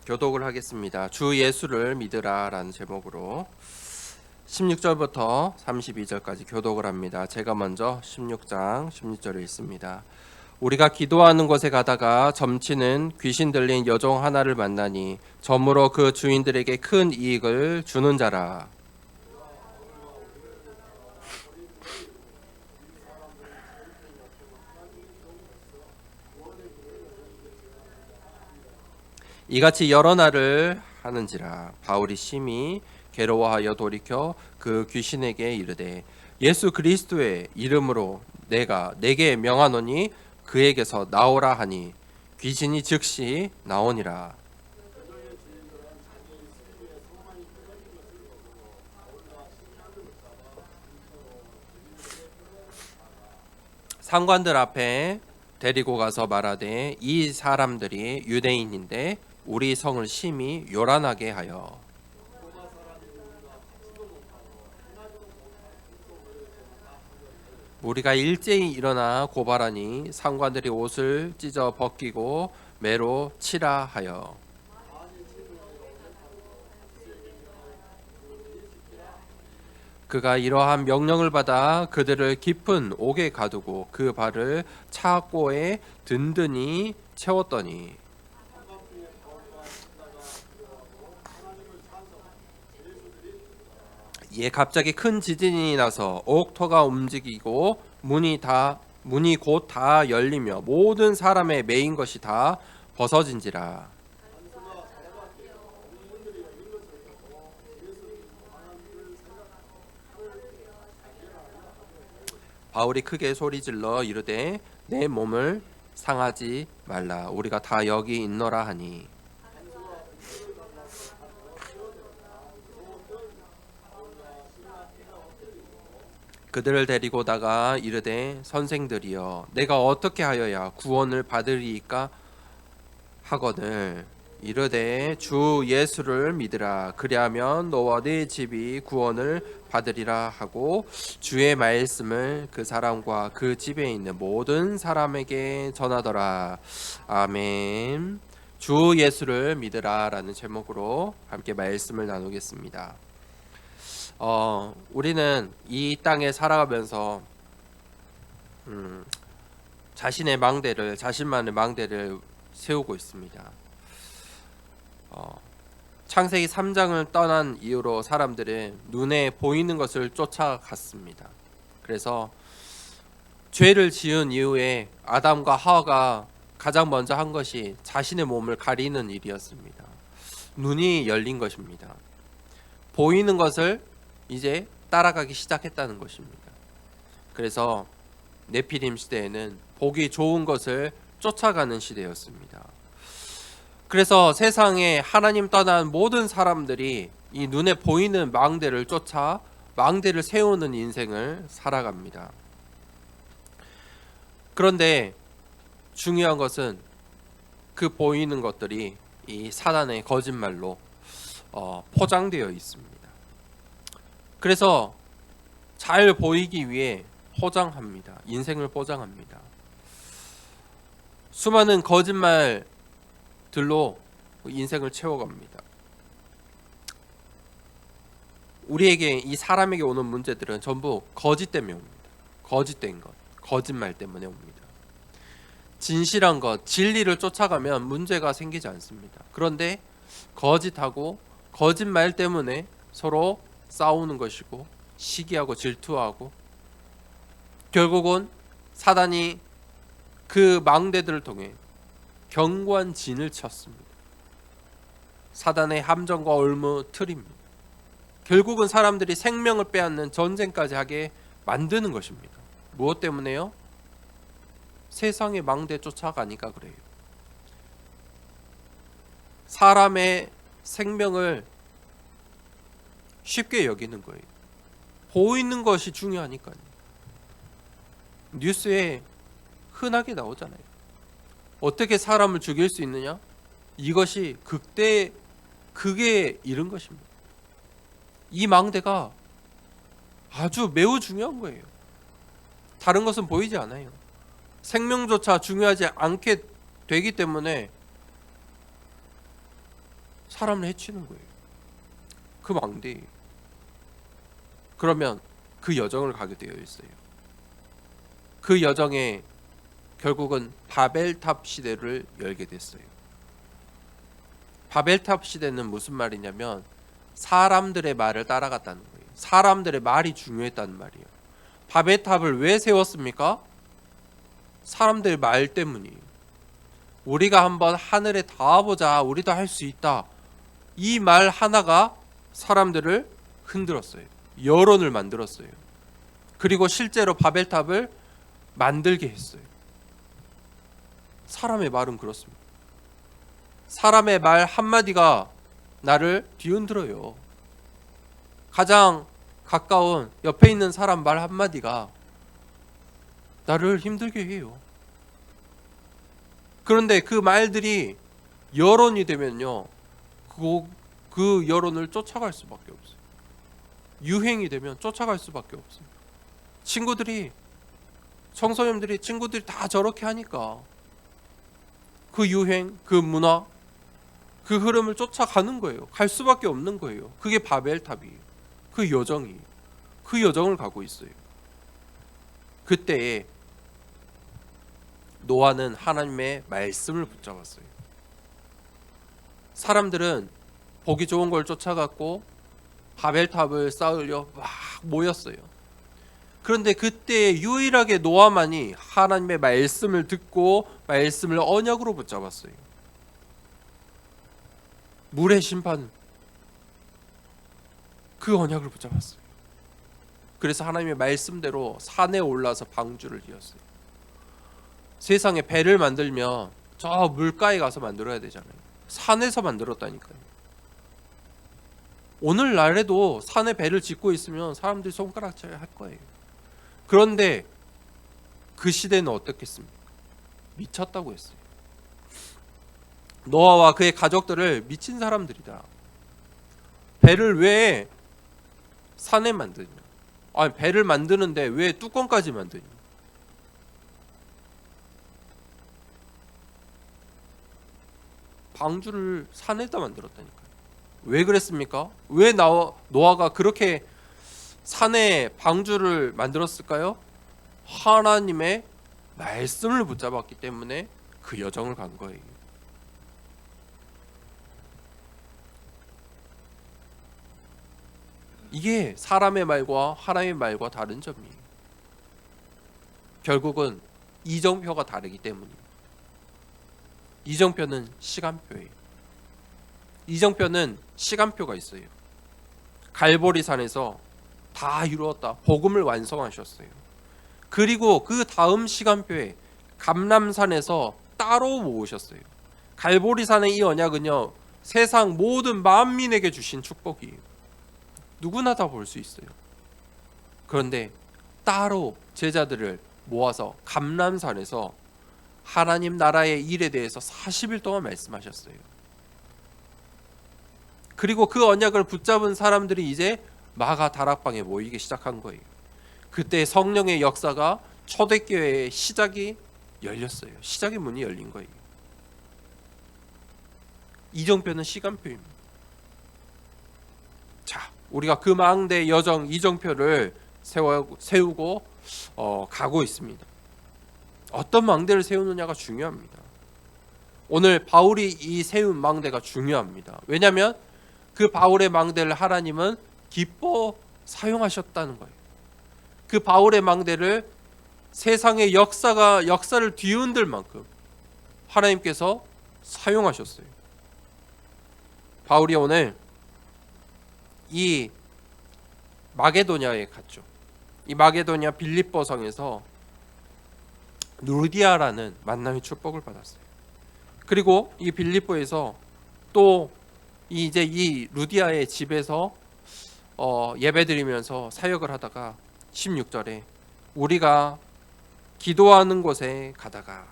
교독을 하겠습니다. 주 예수를 믿으라 라는 제목으로 16절부터 32절까지 교독을 합니다. 제가 먼저 16장 16절을 읽습니다. 우리가 기도하는 곳에 가다가 점치는 귀신 들린 여종 하나를 만나니 점으로 그 주인들에게 큰 이익을 주는 자라. 이같이 여러 날을 하는지라. 바울이 심히 괴로워하여 돌이켜 그 귀신에게 이르되 예수 그리스도의 이름으로 내게 명하노니 그에게서 나오라 하니 귀신이 즉시 나오니라. 상관들 앞에 데리고 가서 말하되 이 사람들이 유대인인데 우리 성을 심히 요란하게 하여 우리가 일제히 일어나 고발하니 상관들이 옷을 찢어 벗기고 매로 치라 하여 그가 이러한 명령을 받아 그들을 깊은 옥에 가두고 그 발을 차고에 든든히 채웠더니 갑자기 큰 지진이 나서 옥토가 움직이고 문이 곧 다 열리며 모든 사람의 매인 것이 다 벗어진지라. 바울이 크게 소리질러 이르되 내 몸을 상하지 말라. 우리가 다 여기 있노라 하니 그들을 데리고 다가 이르되 선생들이여 내가 어떻게 하여야 구원을 받으리이까 하거늘 이르되 주 예수를 믿으라. 그리하면 너와 네 집이 구원을 받으리라 하고 주의 말씀을 그 사람과 그 집에 있는 모든 사람에게 전하더라. 아멘. 주 예수를 믿으라 라는 제목으로 함께 말씀을 나누겠습니다. 우리는 이 땅에 살아가면서 자신만의 망대를 세우고 있습니다. 창세기 3장을 떠난 이후로 사람들은 눈에 보이는 것을 쫓아갔습니다. 그래서 죄를 지은 이후에 아담과 하와가 가장 먼저 한 것이 자신의 몸을 가리는 일이었습니다. 눈이 열린 것입니다. 보이는 것을 이제 따라가기 시작했다는 것입니다. 그래서 네피림 시대에는 보기 좋은 것을 쫓아가는 시대였습니다. 그래서 세상에 하나님 떠난 모든 사람들이 이 눈에 보이는 망대를 쫓아 망대를 세우는 인생을 살아갑니다. 그런데 중요한 것은 그 보이는 것들이 이 사단의 거짓말로 포장되어 있습니다. 그래서 잘 보이기 위해 포장합니다. 인생을 포장합니다. 수많은 거짓말들로 인생을 채워갑니다. 우리에게 이 사람에게 오는 문제들은 전부 거짓 때문에 옵니다. 거짓된 것, 거짓말 때문에 옵니다. 진실한 것, 진리를 쫓아가면 문제가 생기지 않습니다. 그런데 거짓하고 거짓말 때문에 서로 싸우는 것이고 시기하고 질투하고 결국은 사단이 그 망대들을 통해 견고한 진을 쳤습니다. 사단의 함정과 올무틀입니다. 결국은 사람들이 생명을 빼앗는 전쟁까지 하게 만드는 것입니다. 무엇 때문에요? 세상의 망대 쫓아가니까 그래요. 사람의 생명을 쉽게 여기는 거예요. 보이는 것이 중요하니까요. 뉴스에 흔하게 나오잖아요. 어떻게 사람을 죽일 수 있느냐? 이것이 극에 이른 것입니다. 이 망대가 아주 매우 중요한 거예요. 다른 것은 보이지 않아요. 생명조차 중요하지 않게 되기 때문에 사람을 해치는 거예요. 그 망대. 그러면 그 여정을 가게 되어 있어요. 그 여정에 결국은 바벨탑 시대를 열게 됐어요. 바벨탑 시대는 무슨 말이냐면 사람들의 말을 따라갔다는 거예요. 사람들의 말이 중요했다는 말이에요. 바벨탑을 왜 세웠습니까? 사람들의 말 때문이에요. 우리가 한번 하늘에 닿아보자. 우리도 할 수 있다. 이 말 하나가 사람들을 흔들었어요. 여론을 만들었어요. 그리고 실제로 바벨탑을 만들게 했어요. 사람의 말은 그렇습니다. 사람의 말 한마디가 나를 뒤흔들어요. 가장 가까운 옆에 있는 사람 말 한마디가 나를 힘들게 해요. 그런데 그 말들이 여론이 되면요, 그 여론을 쫓아갈 수밖에 없어요. 유행이 되면 쫓아갈 수밖에 없어요. 청소년들이 다 저렇게 하니까 그 유행, 그 문화, 그 흐름을 쫓아가는 거예요. 갈 수밖에 없는 거예요. 그게 바벨탑이에요. 그 여정을 가고 있어요. 그때에 노아는 하나님의 말씀을 붙잡았어요. 사람들은 보기 좋은 걸 쫓아갔고 바벨탑을 쌓으려 막 모였어요. 그런데 그때 유일하게 노아만이 하나님의 말씀을 듣고 말씀을 언약으로 붙잡았어요. 물의 심판, 그 언약을 붙잡았어요. 그래서 하나님의 말씀대로 산에 올라서 방주를 지었어요. 세상에 배를 만들면 저 물가에 가서 만들어야 되잖아요. 산에서 만들었다니까요. 오늘날에도 산에 배를 짓고 있으면 사람들이 손가락질 할 거예요. 그런데 그 시대는 어떻겠습니까? 미쳤다고 했어요. 노아와 그의 가족들을 미친 사람들이다. 배를 왜 산에 만드냐? 아니, 배를 만드는데 왜 뚜껑까지 만드냐? 방주를 산에다 만들었다니까요. 왜 그랬습니까? 왜 노아가 그렇게 산에 방주를 만들었을까요? 하나님의 말씀을 붙잡았기 때문에 그 여정을 간 거예요. 이게 사람의 말과 하나님의 말과 다른 점이에요. 결국은 이정표가 다르기 때문이에요. 이정표는 시간표예요. 이정표는 시간표가 있어요. 갈보리산에서 다 이루었다. 복음을 완성하셨어요. 그리고 그 다음 시간표에 감람산에서 따로 모으셨어요. 갈보리산의 이 언약은요, 세상 모든 만민에게 주신 축복이에요. 누구나 다 볼 수 있어요. 그런데 따로 제자들을 모아서 감람산에서 하나님 나라의 일에 대해서 40일 동안 말씀하셨어요. 그리고 그 언약을 붙잡은 사람들이 이제 마가 다락방에 모이기 시작한 거예요. 그때 성령의 역사가 초대교회의 시작이 열렸어요. 시작의 문이 열린 거예요. 이정표는 시간표입니다. 자, 우리가 그 망대 여정 이정표를 세우고 가고 있습니다. 어떤 망대를 세우느냐가 중요합니다. 오늘 바울이 이 세운 망대가 중요합니다. 왜냐하면 그 바울의 망대를 하나님은 기뻐 사용하셨다는 거예요. 그 바울의 망대를 세상의 역사를 뒤흔들 만큼 하나님께서 사용하셨어요. 바울이 오늘 이 마게도냐에 갔죠. 이 마게도냐 빌립보 성에서 루디아라는 만남의 축복을 받았어요. 그리고 이 빌립보에서 또 이제 이 루디아의 집에서 예배드리면서 사역을 하다가 16절에 우리가 기도하는 곳에 가다가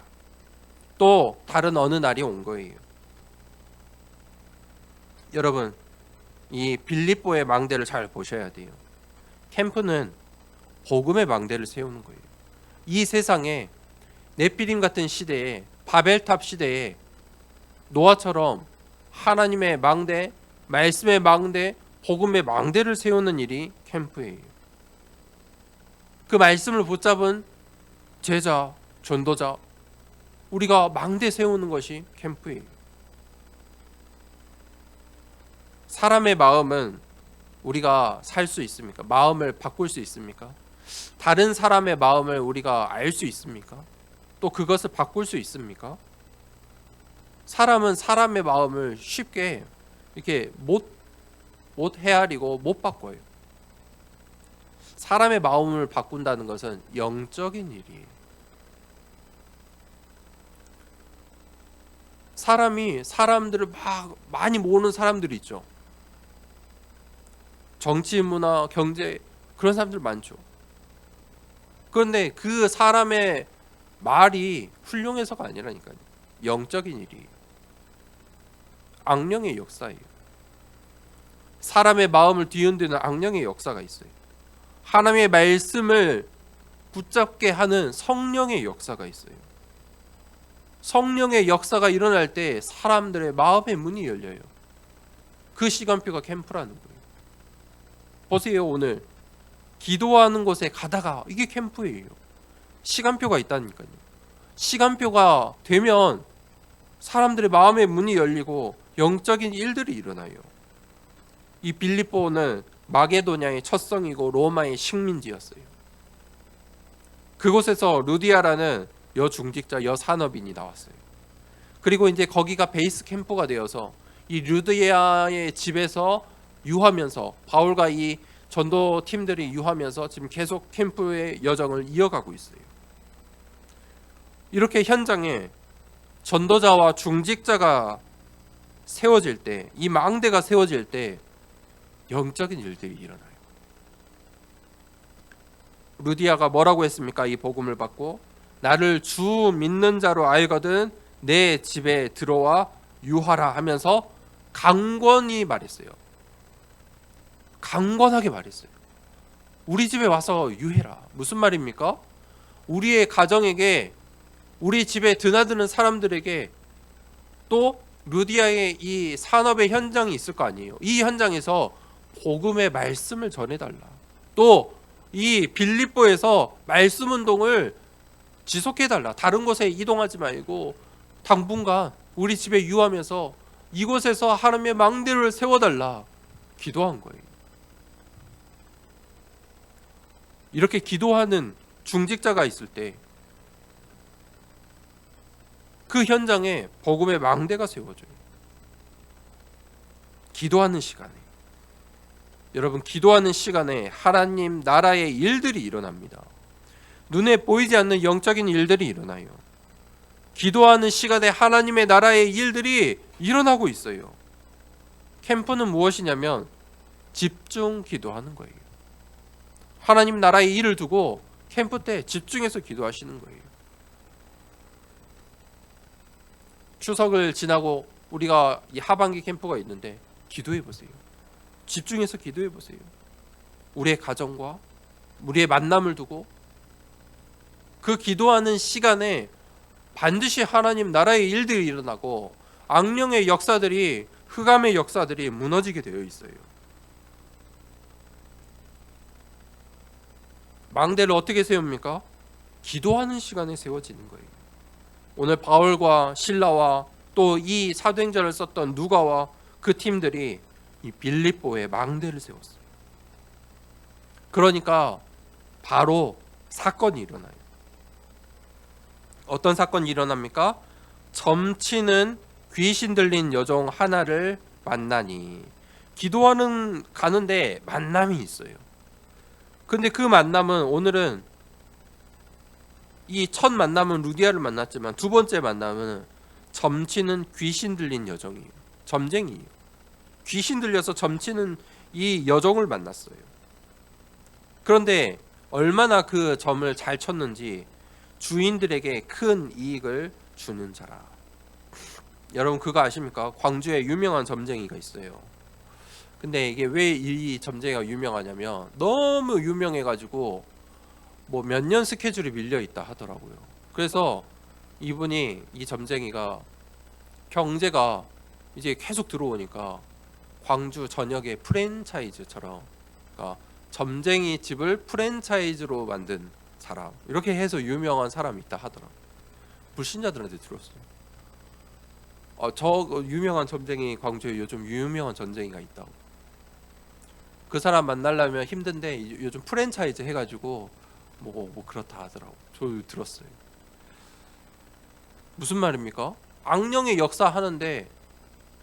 또 다른 어느 날이 온 거예요. 여러분, 이 빌립보의 망대를 잘 보셔야 돼요. 캠프는 복음의 망대를 세우는 거예요. 이 세상에 네피림 같은 시대에, 바벨탑 시대에 노아처럼 하나님의 망대, 말씀의 망대, 복음의 망대를 세우는 일이 캠프예요. 그 말씀을 붙잡은 제자, 전도자, 우리가 망대 세우는 것이 캠프예요. 사람의 마음은 우리가 살 수 있습니까? 마음을 바꿀 수 있습니까? 다른 사람의 마음을 우리가 알 수 있습니까? 또 그것을 바꿀 수 있습니까? 사람은 사람의 마음을 쉽게 이렇게 못 헤아리고 못 바꿔요. 사람의 마음을 바꾼다는 것은 영적인 일이에요. 사람들을 막 많이 모으는 사람들이 있죠. 정치, 문화, 경제 그런 사람들 많죠. 그런데 그 사람의 말이 훌륭해서가 아니라니까요. 영적인 일이에요. 악령의 역사예요. 사람의 마음을 뒤흔드는 악령의 역사가 있어요. 하나님의 말씀을 붙잡게 하는 성령의 역사가 있어요. 성령의 역사가 일어날 때 사람들의 마음의 문이 열려요. 그 시간표가 캠프라는 거예요. 보세요. 오늘 기도하는 곳에 가다가 이게 캠프예요. 시간표가 있다니까요. 시간표가 되면 사람들의 마음의 문이 열리고 영적인 일들이 일어나요. 이 빌립보는 마게도냐의 첫 성이고 로마의 식민지였어요. 그곳에서 루디아라는 여중직자, 여산업인이 나왔어요. 그리고 이제 거기가 베이스 캠프가 되어서 이 루디아의 집에서 유하면서 바울과 이 전도 팀들이 유하면서 지금 계속 캠프의 여정을 이어가고 있어요. 이렇게 현장에 전도자와 중직자가 세워질 때, 이 망대가 세워질 때 영적인 일들이 일어나요. 루디아가 뭐라고 했습니까? 이 복음을 받고 나를 주 믿는 자로 알거든 내 집에 들어와 유하라 하면서 강권히 말했어요. 강권하게 말했어요. 우리 집에 와서 유해라. 무슨 말입니까? 우리의 가정에게, 우리 집에 드나드는 사람들에게, 또 루디아의 이 산업의 현장이 있을 거 아니에요. 이 현장에서 복음의 말씀을 전해달라. 또 이 빌립보에서 말씀 운동을 지속해달라. 다른 곳에 이동하지 말고 당분간 우리 집에 유하면서 이곳에서 하나님의 망대를 세워달라 기도한 거예요. 이렇게 기도하는 중직자가 있을 때 그 현장에 복음의 망대가 세워져요. 기도하는 시간에, 여러분, 기도하는 시간에 하나님 나라의 일들이 일어납니다. 눈에 보이지 않는 영적인 일들이 일어나요. 기도하는 시간에 하나님의 나라의 일들이 일어나고 있어요. 캠프는 무엇이냐면 집중 기도하는 거예요. 하나님 나라의 일을 두고 캠프 때 집중해서 기도하시는 거예요. 추석을 지나고 우리가 이 하반기 캠프가 있는데 기도해 보세요. 집중해서 기도해 보세요. 우리의 가정과 우리의 만남을 두고 그 기도하는 시간에 반드시 하나님 나라의 일들이 일어나고 악령의 역사들이, 흑암의 역사들이 무너지게 되어 있어요. 망대를 어떻게 세웁니까? 기도하는 시간에 세워지는 거예요. 오늘 바울과 실라와 또 이 사도행전을 썼던 누가와 그 팀들이 이 빌립보에 망대를 세웠어요. 그러니까 바로 사건이 일어나요. 어떤 사건이 일어납니까? 점치는 귀신 들린 여종 하나를 만나니, 기도하는 가는데 만남이 있어요. 근데 그 만남은, 오늘은 이 첫 만남은 루디아를 만났지만 두 번째 만남은 점치는 귀신 들린 여종이에요. 점쟁이에요. 귀신 들려서 점치는 이 여종을 만났어요. 그런데 얼마나 그 점을 잘 쳤는지 주인들에게 큰 이익을 주는 자라. 여러분 그거 아십니까? 광주에 유명한 점쟁이가 있어요. 근데 이게 왜 이 점쟁이가 유명하냐면 너무 유명해가지고 뭐 몇 년 스케줄이 밀려 있다 하더라고요. 그래서 이분이, 이 점쟁이가 경제가 이제 계속 들어오니까 광주 전역의 프랜차이즈처럼, 그러니까 점쟁이 집을 프랜차이즈로 만든 사람, 이렇게 해서 유명한 사람이 있다 하더라고. 불신자들한테 들었어요. 저 유명한 점쟁이, 광주에 요즘 유명한 점쟁이가 있다고. 그 사람 만나려면 힘든데 요즘 프랜차이즈 해가지고 뭐 그렇다 하더라고. 저 들었어요. 무슨 말입니까? 악령의 역사 하는데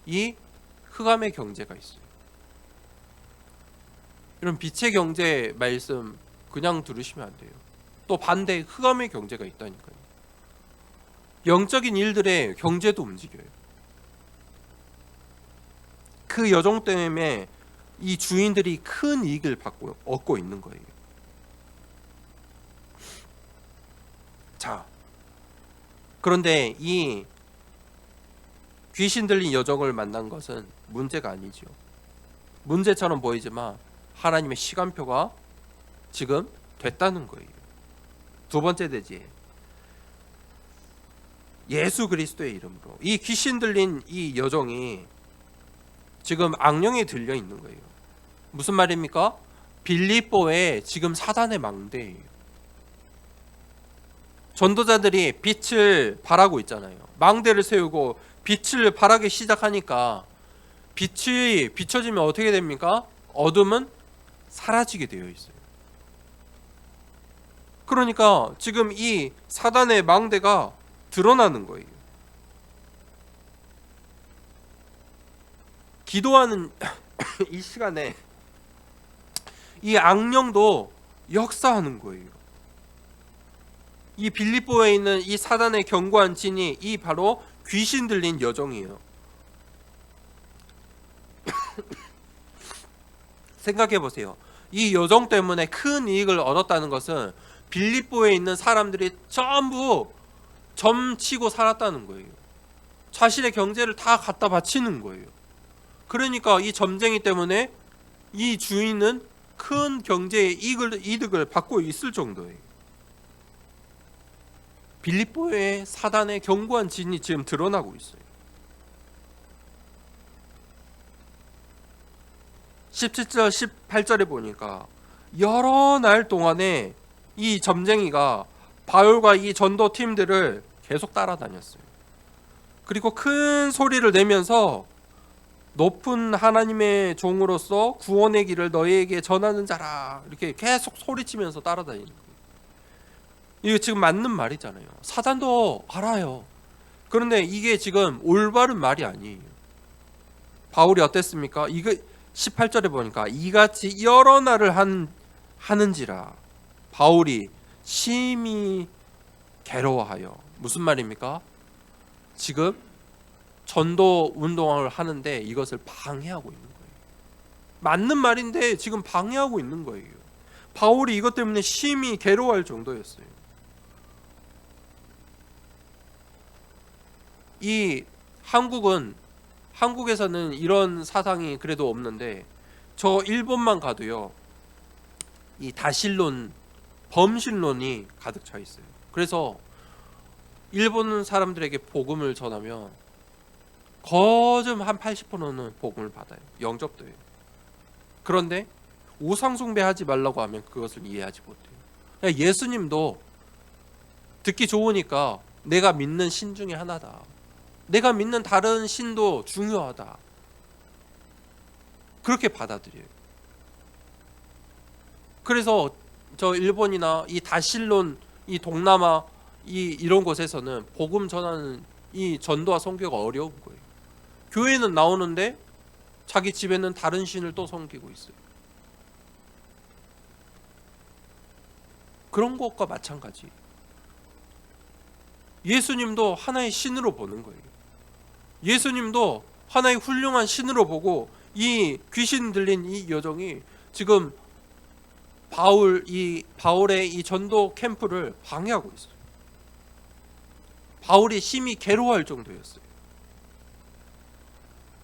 이 흑암의 경제가 있어요. 이런 빛의 경제 말씀 그냥 들으시면 안 돼요. 또 반대 흑암의 경제가 있다니까요. 영적인 일들의 경제도 움직여요. 그 여정 때문에 이 주인들이 큰 이익을 얻고 있는 거예요. 자, 그런데 이 귀신 들린 여종을 만난 것은 문제가 아니죠. 문제처럼 보이지만 하나님의 시간표가 지금 됐다는 거예요. 두 번째 대지, 예수 그리스도의 이름으로 이 귀신 들린 이 여종이 지금 악령에 들려 있는 거예요. 무슨 말입니까? 빌립보에 지금 사단의 망대예요. 전도자들이 빛을 발하고 있잖아요. 망대를 세우고 빛을 발하기 시작하니까 빛이 비춰지면 어떻게 됩니까? 어둠은 사라지게 되어 있어요. 그러니까 지금 이 사단의 망대가 드러나는 거예요. 기도하는 이 시간에 이 악령도 역사하는 거예요. 이 빌립보에 있는 이 사단의 견고한 진이 이 바로 귀신 들린 여종이에요. 생각해 보세요. 이 여종 때문에 큰 이익을 얻었다는 것은 빌립보에 있는 사람들이 전부 점치고 살았다는 거예요. 자신의 경제를 다 갖다 바치는 거예요. 그러니까 이 점쟁이 때문에 이 주인은 큰 경제의 이득을 받고 있을 정도예요. 빌립보의 사단의 견고한 진이 지금 드러나고 있어요. 17절 18절에 보니까 여러 날 동안에 이 점쟁이가 바울과 이 전도팀들을 계속 따라다녔어요. 그리고 큰 소리를 내면서 높은 하나님의 종으로서 구원의 길을 너희에게 전하는 자라, 이렇게 계속 소리치면서 따라다니는 거예요. 이거 지금 맞는 말이잖아요. 사단도 알아요. 그런데 이게 지금 올바른 말이 아니에요. 바울이 어땠습니까? 이거 18절에 보니까 이같이 여러 날을 하는지라 바울이 심히 괴로워하여. 무슨 말입니까? 지금 전도 운동을 하는데 이것을 방해하고 있는 거예요. 맞는 말인데 지금 방해하고 있는 거예요. 바울이 이것 때문에 심히 괴로워할 정도였어요. 이 한국에서는 이런 사상이 그래도 없는데 저 일본만 가도요, 이 다신론, 범신론이 가득 차 있어요. 그래서 일본 사람들에게 복음을 전하면 거점 한 80%는 복음을 받아요. 영접돼요. 그런데 우상 숭배하지 말라고 하면 그것을 이해하지 못해요. 예수님도 듣기 좋으니까 내가 믿는 신 중에 하나다, 내가 믿는 다른 신도 중요하다, 그렇게 받아들여요. 그래서 저 일본이나 이 다신론, 이 동남아 이런 곳에서는 복음 전하는 이 전도와 선교가 어려운 거예요. 교회는 나오는데 자기 집에는 다른 신을 또 섬기고 있어요. 그런 것과 마찬가지. 예수님도 하나의 신으로 보는 거예요. 예수님도 하나의 훌륭한 신으로 보고 이 귀신 들린 이 여종이 지금 바울의 이 전도 캠프를 방해하고 있어요. 바울이 심히 괴로워할 정도였어요.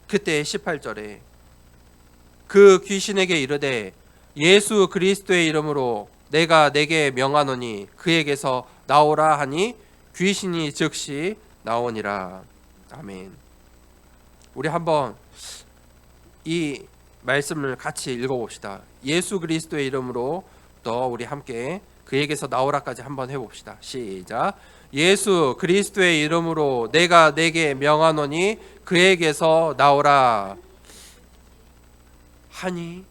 그때 18절에 그 귀신에게 이르되 예수 그리스도의 이름으로 내가 내게 명하노니 그에게서 나오라 하니 귀신이 즉시 나오니라. 아멘. 우리 한번 이 말씀을 같이 읽어봅시다. 예수 그리스도의 이름으로 또 우리 함께 그에게서 나오라까지 한번 해봅시다. 시작. 예수 그리스도의 이름으로 내가 내게 명하노니 그에게서 나오라 하니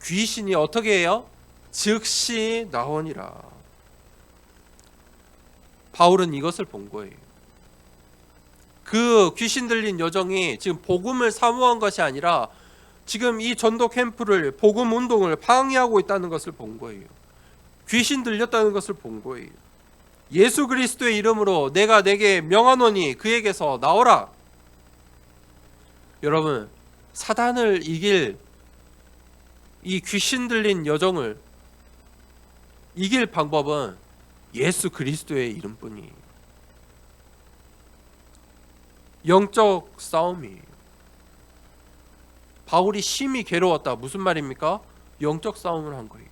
귀신이 어떻게 해요? 즉시 나오니라. 바울은 이것을 본 거예요. 그 귀신 들린 여정이 지금 복음을 사모한 것이 아니라 지금 이 전도 캠프를, 복음 운동을 방해하고 있다는 것을 본 거예요. 귀신 들렸다는 것을 본 거예요. 예수 그리스도의 이름으로 내가 내게 명하노니 그에게서 나오라. 여러분, 사단을 이길 이 귀신 들린 여정을 이길 방법은 예수 그리스도의 이름뿐이에요. 영적 싸움이에요. 바울이 심히 괴로웠다. 무슨 말입니까? 영적 싸움을 한 거예요.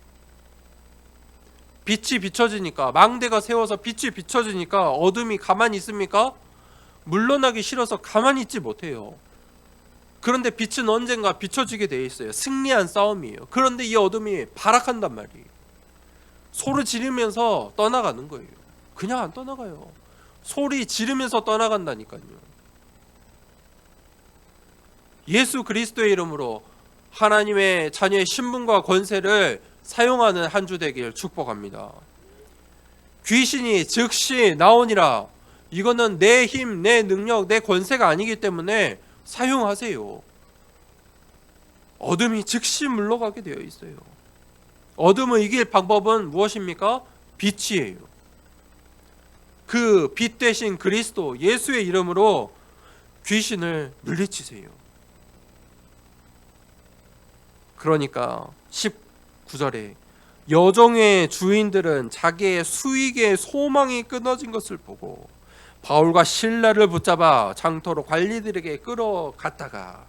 빛이 비춰지니까, 망대가 세워서 빛이 비춰지니까 어둠이 가만히 있습니까? 물러나기 싫어서 가만히 있지 못해요. 그런데 빛은 언젠가 비춰지게 돼 있어요. 승리한 싸움이에요. 그런데 이 어둠이 발악한단 말이에요. 소리 지르면서 떠나가는 거예요. 그냥 안 떠나가요. 소리 지르면서 떠나간다니까요. 예수 그리스도의 이름으로 하나님의 자녀의 신분과 권세를 사용하는 한 주 되길 축복합니다. 귀신이 즉시 나오니라. 이거는 내 힘, 내 능력, 내 권세가 아니기 때문에 사용하세요. 어둠이 즉시 물러가게 되어 있어요. 어둠을 이길 방법은 무엇입니까? 빛이에요. 그 빛 대신 그리스도 예수의 이름으로 귀신을 물리치세요. 그러니까 19절에 여종의 주인들은 자기의 수익의 소망이 끊어진 것을 보고 바울과 실라를 붙잡아 장터로 관리들에게 끌어갔다가,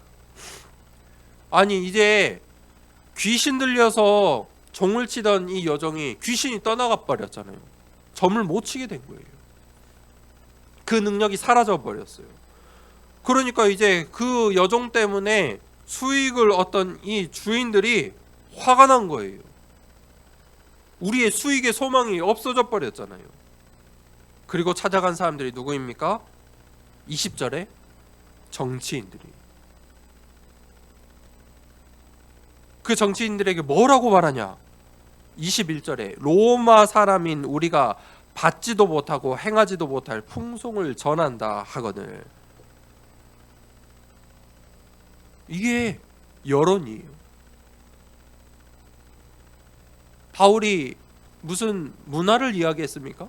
아니 이제 귀신 들려서 종을 치던 이 여종이 귀신이 떠나가 버렸잖아요. 점을 못 치게 된 거예요. 그 능력이 사라져 버렸어요. 그러니까 이제 그 여종 때문에 수익을 얻던 이 주인들이 화가 난 거예요. 우리의 수익의 소망이 없어져 버렸잖아요. 그리고 찾아간 사람들이 누구입니까? 20절에 정치인들이. 그 정치인들에게 뭐라고 말하냐? 21절에 로마 사람인 우리가 받지도 못하고 행하지도 못할 풍송을 전한다 하거늘. 이게 여론이에요. 바울이 무슨 문화를 이야기했습니까?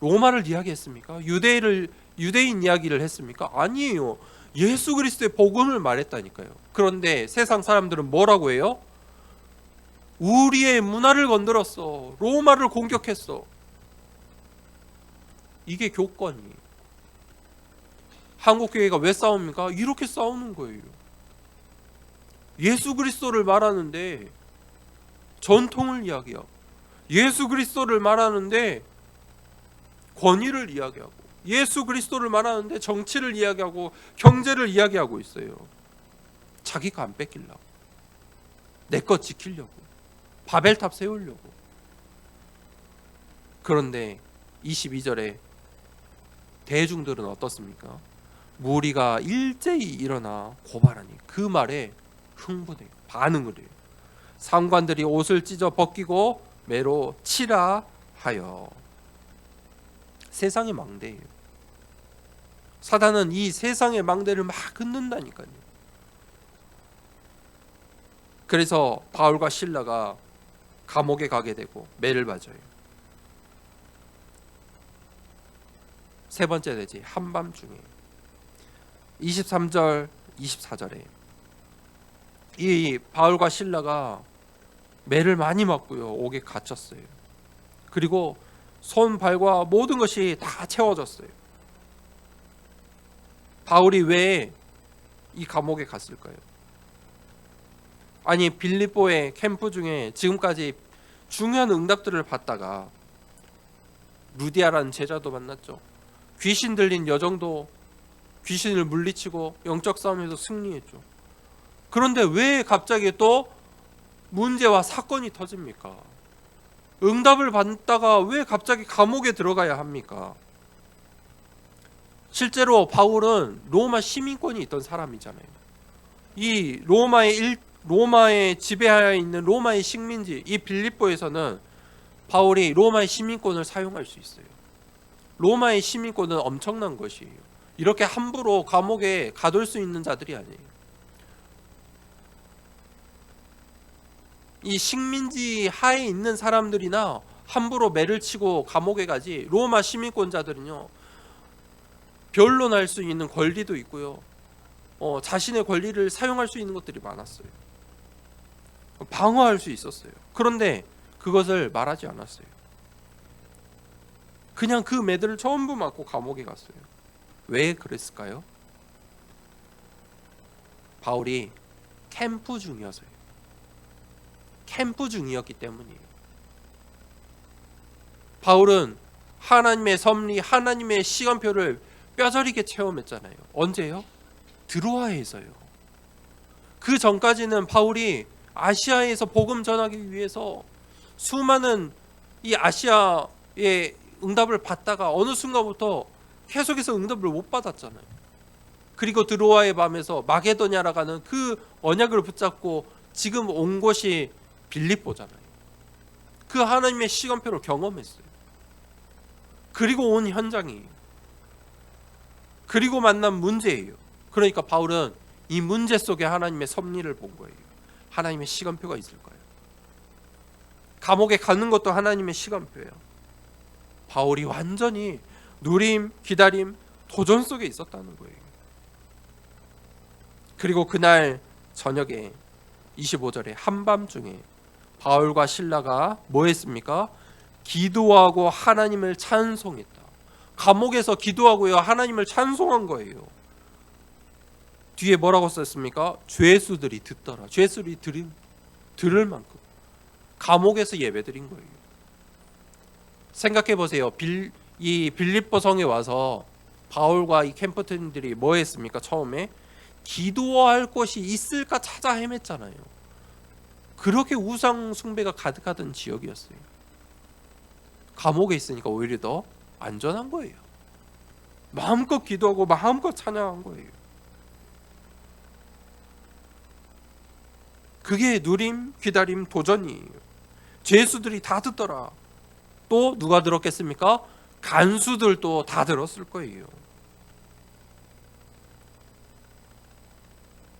로마를 이야기했습니까? 유대인 이야기를 했습니까? 아니에요. 예수 그리스도의 복음을 말했다니까요. 그런데 세상 사람들은 뭐라고 해요? 우리의 문화를 건드렸어. 로마를 공격했어. 이게 교권이에요. 한국교회가 왜 싸웁니까? 이렇게 싸우는 거예요. 예수 그리스도를 말하는데 전통을 이야기하고, 예수 그리스도를 말하는데 권위를 이야기하고, 예수 그리스도를 말하는데 정치를 이야기하고 경제를 이야기하고 있어요. 자기가 안 뺏기려고, 내 것 지키려고, 바벨탑 세우려고. 그런데 22절에 대중들은 어떻습니까? 무리가 일제히 일어나 고발하니 그 말에 흥분해요. 반응을 해요. 상관들이 옷을 찢어 벗기고 매로 치라 하여. 세상의 망대예요. 사단은 이 세상의 망대를 막 긋는다니까요. 그래서 바울과 실라가 감옥에 가게 되고 매를 맞아요. 세 번째 되지, 한밤중에 23절 24절에 이 바울과 실라가 매를 많이 맞고요, 옥에 갇혔어요. 그리고 손, 발과 모든 것이 다 채워졌어요. 바울이 왜 이 감옥에 갔을까요? 아니 빌립보의 캠프 중에 지금까지 중요한 응답들을 받다가 루디아라는 제자도 만났죠. 귀신 들린 여정도 귀신을 물리치고 영적 싸움에서 승리했죠. 그런데 왜 갑자기 또 문제와 사건이 터집니까? 응답을 받다가 왜 갑자기 감옥에 들어가야 합니까? 실제로 바울은 로마 시민권이 있던 사람이잖아요. 이 로마의 지배하에 있는 로마의 식민지 이 빌립보에서는 바울이 로마의 시민권을 사용할 수 있어요. 로마의 시민권은 엄청난 것이에요. 이렇게 함부로 감옥에 가둘 수 있는 자들이 아니에요. 이 식민지 하에 있는 사람들이나 함부로 매를 치고 감옥에 가지, 로마 시민권자들은요 변론할 수 있는 권리도 있고요, 자신의 권리를 사용할 수 있는 것들이 많았어요. 방어할 수 있었어요. 그런데 그것을 말하지 않았어요. 그냥 그 매들을 전부 맞고 감옥에 갔어요. 왜 그랬을까요? 바울이 캠프 중이어서요. 캠프 중이었기 때문이에요. 바울은 하나님의 섭리, 하나님의 시간표를 뼈저리게 체험했잖아요. 언제요? 드로아에서요. 그 전까지는 바울이 아시아에서 복음 전하기 위해서 수많은 이 아시아의 응답을 받다가 어느 순간부터 계속해서 응답을 못 받았잖아요. 그리고 드로아의 밤에서 마게도냐라고 하는 그 언약을 붙잡고 지금 온 곳이 빌립보잖아요. 그 하나님의 시간표를 경험했어요. 그리고 온 현장이에요. 그리고 만난 문제예요. 그러니까 바울은 이 문제 속에 하나님의 섭리를 본 거예요. 하나님의 시간표가 있을 거예요. 감옥에 가는 것도 하나님의 시간표예요. 바울이 완전히 누림, 기다림, 도전 속에 있었다는 거예요. 그리고 그날 저녁에 25절에 한밤중에 바울과 실라가 뭐 했습니까? 기도하고 하나님을 찬송했다. 감옥에서 기도하고요 하나님을 찬송한 거예요. 뒤에 뭐라고 썼습니까? 죄수들이 듣더라. 죄수들이 들을 만큼 감옥에서 예배드린 거예요. 생각해 보세요. 이 빌립보 성에 와서 바울과 이 캠프팀들이 뭐 했습니까? 처음에 기도할 곳이 있을까 찾아 헤맸잖아요. 그렇게 우상 숭배가 가득하던 지역이었어요. 감옥에 있으니까 오히려 더 안전한 거예요. 마음껏 기도하고 마음껏 찬양한 거예요. 그게 누림, 기다림, 도전이에요. 죄수들이 다 듣더라. 또 누가 들었겠습니까? 간수들도 다 들었을 거예요.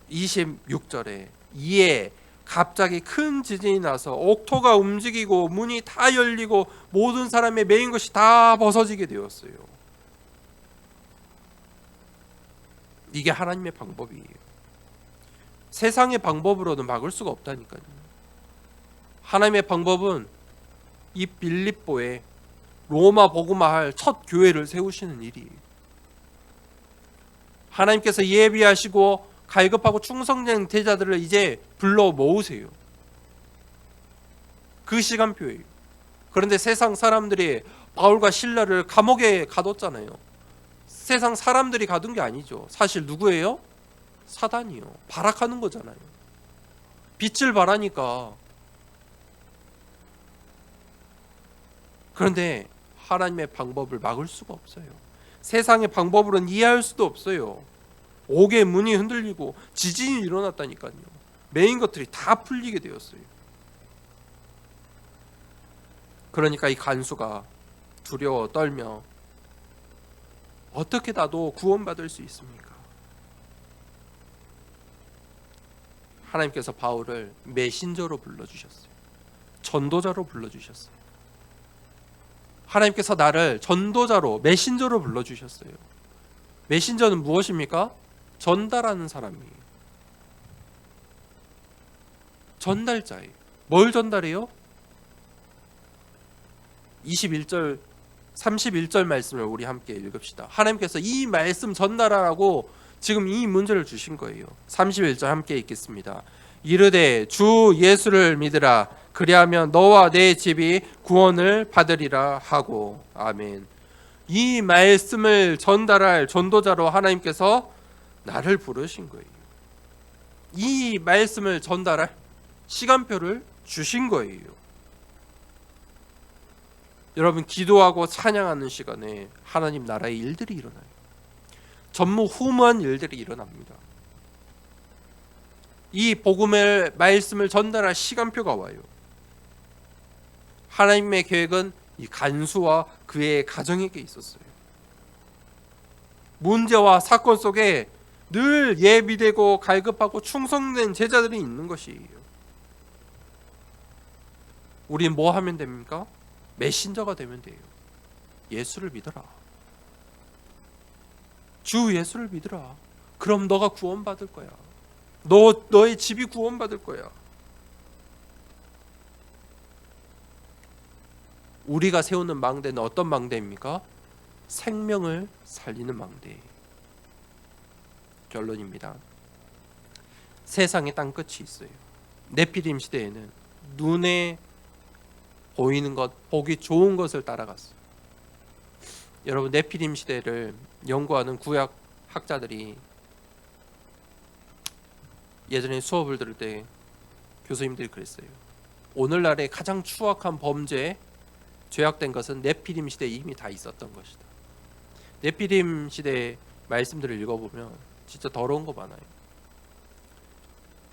26절에 이에 갑자기 큰 지진이 나서 옥토가 움직이고 문이 다 열리고 모든 사람의 매인 것이 다 벗어지게 되었어요. 이게 하나님의 방법이에요. 세상의 방법으로는 막을 수가 없다니까요. 하나님의 방법은 이 빌립보에 로마 복음화할 첫 교회를 세우시는 일이에요. 하나님께서 예비하시고 갈급하고 충성된 제자들을 이제 불러 모으세요. 그 시간표예요. 그런데 세상 사람들이 바울과 실라를 감옥에 가뒀잖아요. 세상 사람들이 가둔 게 아니죠. 사실 누구예요? 사단이요. 발악하는 거잖아요. 빛을 발하니까. 그런데 하나님의 방법을 막을 수가 없어요. 세상의 방법으로는 이해할 수도 없어요. 옥의 문이 흔들리고 지진이 일어났다니까요. 메인 것들이 다 풀리게 되었어요. 그러니까 이 간수가 두려워 떨며 어떻게 나도 구원받을 수 있습니까? 하나님께서 바울을 메신저로 불러주셨어요. 전도자로 불러주셨어요. 하나님께서 나를 전도자로, 메신저로 불러주셨어요. 메신저는 무엇입니까? 전달하는 사람이에요. 전달자예요. 뭘 전달해요? 21절 31절 말씀을 우리 함께 읽읍시다. 하나님께서 이 말씀 전달하라고 지금 이 문제를 주신 거예요. 31절 함께 읽겠습니다. 이르되 주 예수를 믿으라. 그리하면 너와 내 집이 구원을 받으리라 하고. 아멘. 이 말씀을 전달할 전도자로 하나님께서 나를 부르신 거예요. 이 말씀을 전달할 시간표를 주신 거예요. 여러분, 기도하고 찬양하는 시간에 하나님 나라의 일들이 일어나요. 전무후무한 일들이 일어납니다. 이 복음의 말씀을 전달할 시간표가 와요. 하나님의 계획은 이 간수와 그의 가정에게 있었어요. 문제와 사건 속에 늘 예비되고 갈급하고 충성된 제자들이 있는 것이에요. 우린 뭐 하면 됩니까? 메신저가 되면 돼요. 예수를 믿어라. 주 예수를 믿으라. 그럼 너가 구원받을 거야. 너의 집이 구원받을 거야. 우리가 세우는 망대는 어떤 망대입니까? 생명을 살리는 망대. 결론입니다. 세상에 땅끝이 있어요. 네피림 시대에는 눈에 보이는 것, 보기 좋은 것을 따라갔어요. 여러분, 네피림 시대를 연구하는 구약 학자들이 예전에 수업을 들을 때 교수님들이 그랬어요. 오늘날의 가장 추악한 범죄, 죄악된 것은 네피림 시대에 이미 다 있었던 것이다. 네피림 시대의 말씀들을 읽어보면 진짜 더러운 거 많아요.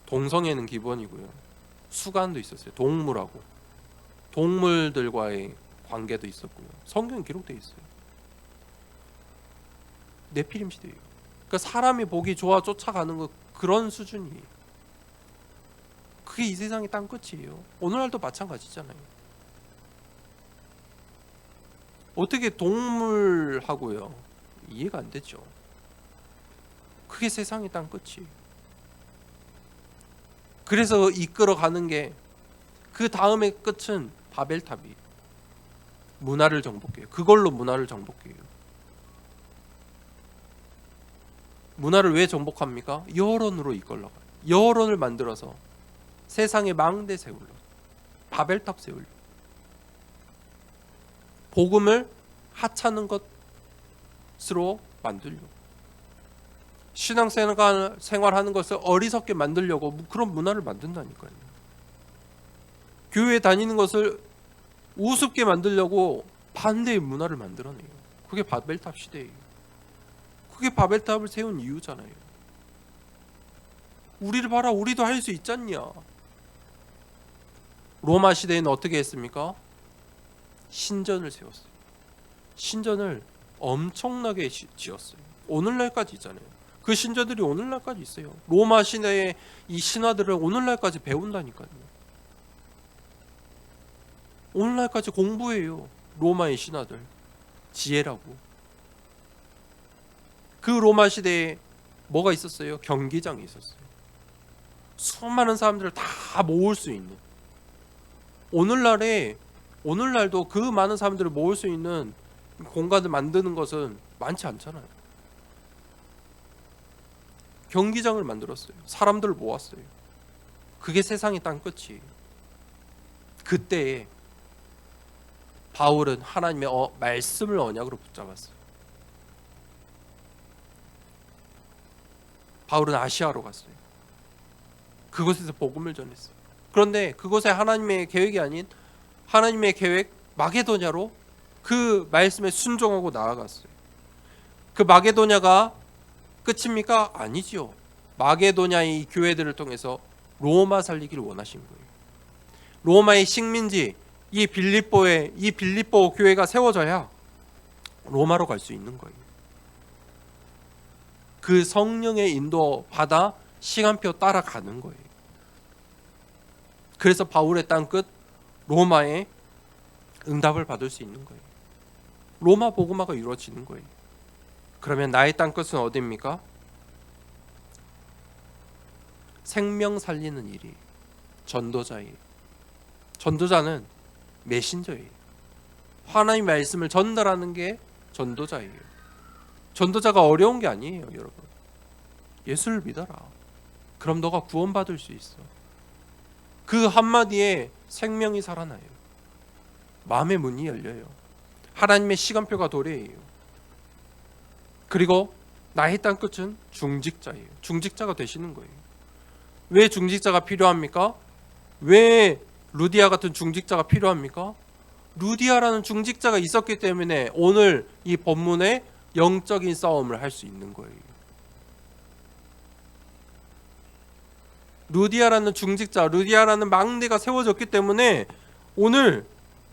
동성애는 기본이고요. 수간도 있었어요. 동물하고 동물들과의 관계도 있었고요. 성경에 기록되어 있어요. 네피림 시대예요. 그러니까 사람이 보기 좋아 쫓아가는 거 그런 수준이에요. 그게 이 세상의 땅끝이에요. 오늘날도 마찬가지잖아요. 어떻게 동물하고요? 이해가 안 되죠. 그게 세상의 땅끝이에요. 그래서 이끌어가는 게 그 다음의 끝은 바벨탑이에요. 문화를 정복해요. 그걸로 문화를 정복해요. 문화를 왜 정복합니까? 여론으로 이끌어가요. 여론을 만들어서 세상에 망대 세우려, 바벨탑 세우려, 복음을 하찮은 것으로 만들려고, 신앙생활하는 것을 어리석게 만들려고 그런 문화를 만든다니까요. 교회 다니는 것을 우습게 만들려고 반대의 문화를 만들어내요. 그게 바벨탑 시대예요. 그게 바벨탑을 세운 이유잖아요. 우리를 봐라, 우리도 할 수 있잖냐. 로마 시대에는 어떻게 했습니까? 신전을 세웠어요. 신전을 엄청나게 지었어요. 오늘날까지 있잖아요. 그 신전들이 오늘날까지 있어요. 로마 시대의 이 신화들을 오늘날까지 배운다니까요. 오늘날까지 공부해요. 로마의 신화들, 지혜라고. 그 로마 시대에 뭐가 있었어요? 경기장이 있었어요. 수많은 사람들을 다 모을 수 있는. 오늘날도 그 많은 사람들을 모을 수 있는 공간을 만드는 것은 많지 않잖아요. 경기장을 만들었어요. 사람들을 모았어요. 그게 세상의 땅끝이에요. 그때에 바울은 하나님의 말씀을 언약으로 붙잡았어요. 바울은 아시아로 갔어요. 그곳에서 복음을 전했어요. 그런데 그곳에 하나님의 계획이 아닌 하나님의 계획 마게도냐로 그 말씀에 순종하고 나아갔어요. 그 마게도냐가 끝입니까? 아니지요. 마게도냐의 이 교회들을 통해서 로마 살리기를 원하신 거예요. 로마의 식민지 이 빌립보 교회가 세워져야 로마로 갈 수 있는 거예요. 그 성령의 인도 받아 시간표 따라가는 거예요. 그래서 바울의 땅끝 로마에 응답을 받을 수 있는 거예요. 로마 복음화가 이루어지는 거예요. 그러면 나의 땅끝은 어디입니까? 생명 살리는 일이 전도자예요. 전도자는 메신저예요. 하나님의 말씀을 전달하는 게 전도자예요. 전도자가 어려운 게 아니에요, 여러분. 예수를 믿어라. 그럼 너가 구원받을 수 있어. 그 한마디에 생명이 살아나요. 마음의 문이 열려요. 하나님의 시간표가 도래해요. 그리고 나의 땅 끝은 중직자예요. 중직자가 되시는 거예요. 왜 중직자가 필요합니까? 왜 루디아 같은 중직자가 필요합니까? 루디아라는 중직자가 있었기 때문에 오늘 이 본문에 영적인 싸움을 할 수 있는 거예요. 루디아라는 중직자, 루디아라는 막내가 세워졌기 때문에 오늘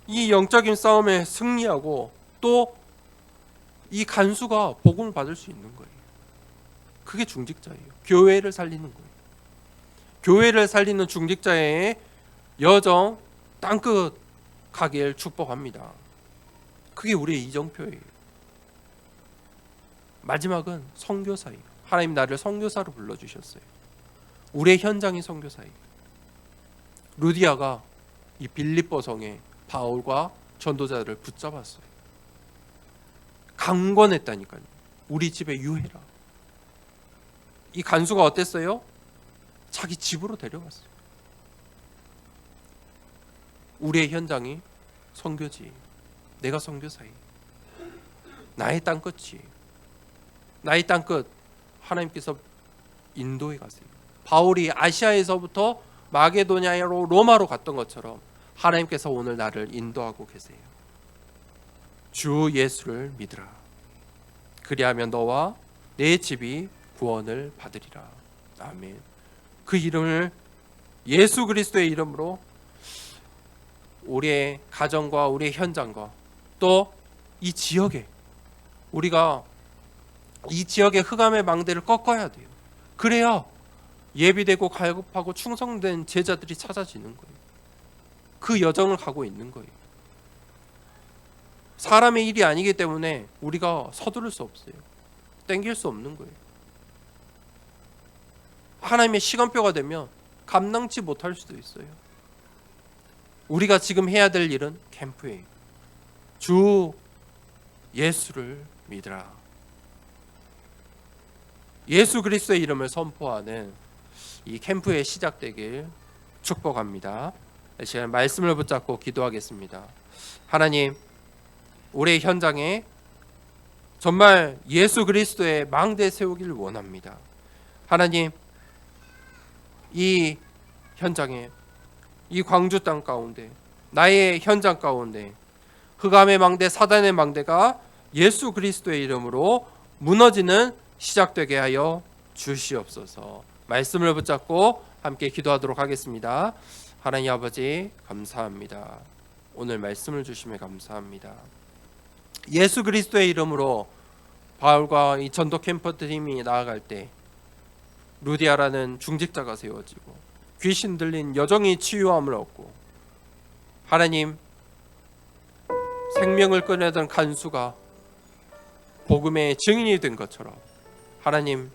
이 영적인 싸움에 승리하고 또 이 간수가 복음을 받을 수 있는 거예요. 그게 중직자예요. 교회를 살리는 거예요. 교회를 살리는 중직자의 여정 땅끝 가길 축복합니다. 그게 우리의 이정표예요. 마지막은 선교사예요. 하나님 나를 선교사로 불러주셨어요. 우리의 현장이 선교사예요. 루디아가 이 빌립보 성에 바울과 전도자들을 붙잡았어요. 강권했다니까요. 우리 집에 유해라. 이 간수가 어땠어요? 자기 집으로 데려갔어요. 우리의 현장이 선교지. 내가 선교사예요. 나의 땅끝이. 나의 땅끝 하나님께서 인도에 가세요. 바울이 아시아에서부터 마게도냐로 로마로 갔던 것처럼 하나님께서 오늘 나를 인도하고 계세요. 주 예수를 믿으라. 그리하면 너와 내 집이 구원을 받으리라. 아멘. 그 이름을 예수 그리스도의 이름으로 우리의 가정과 우리의 현장과 또 이 지역에 우리가 이 지역의 흑암의 망대를 꺾어야 돼요. 그래야 예비되고 갈급하고 충성된 제자들이 찾아지는 거예요. 그 여정을 가고 있는 거예요. 사람의 일이 아니기 때문에 우리가 서두를 수 없어요. 땡길 수 없는 거예요. 하나님의 시간표가 되면 감당치 못할 수도 있어요. 우리가 지금 해야 될 일은 캠프예요. 주 예수를 믿으라. 예수 그리스도의 이름을 선포하는 이 캠프의 시작되길 축복합니다. 이 시간 말씀을 붙잡고 기도하겠습니다. 하나님, 우리의 현장에 정말 예수 그리스도의 망대 세우기를 원합니다. 하나님, 이 현장에 이 광주 땅 가운데 나의 현장 가운데 흑암의 망대 사단의 망대가 예수 그리스도의 이름으로 무너지는 시작되게 하여 주시옵소서. 말씀을 붙잡고 함께 기도하도록 하겠습니다. 하나님 아버지 감사합니다. 오늘 말씀을 주심에 감사합니다. 예수 그리스도의 이름으로 바울과 이 전도 캠프 팀이 나아갈 때 루디아라는 중직자가 세워지고 귀신 들린 여종이 치유함을 얻고 하나님 생명을 끊어내던 간수가 복음의 증인이 된 것처럼 하나님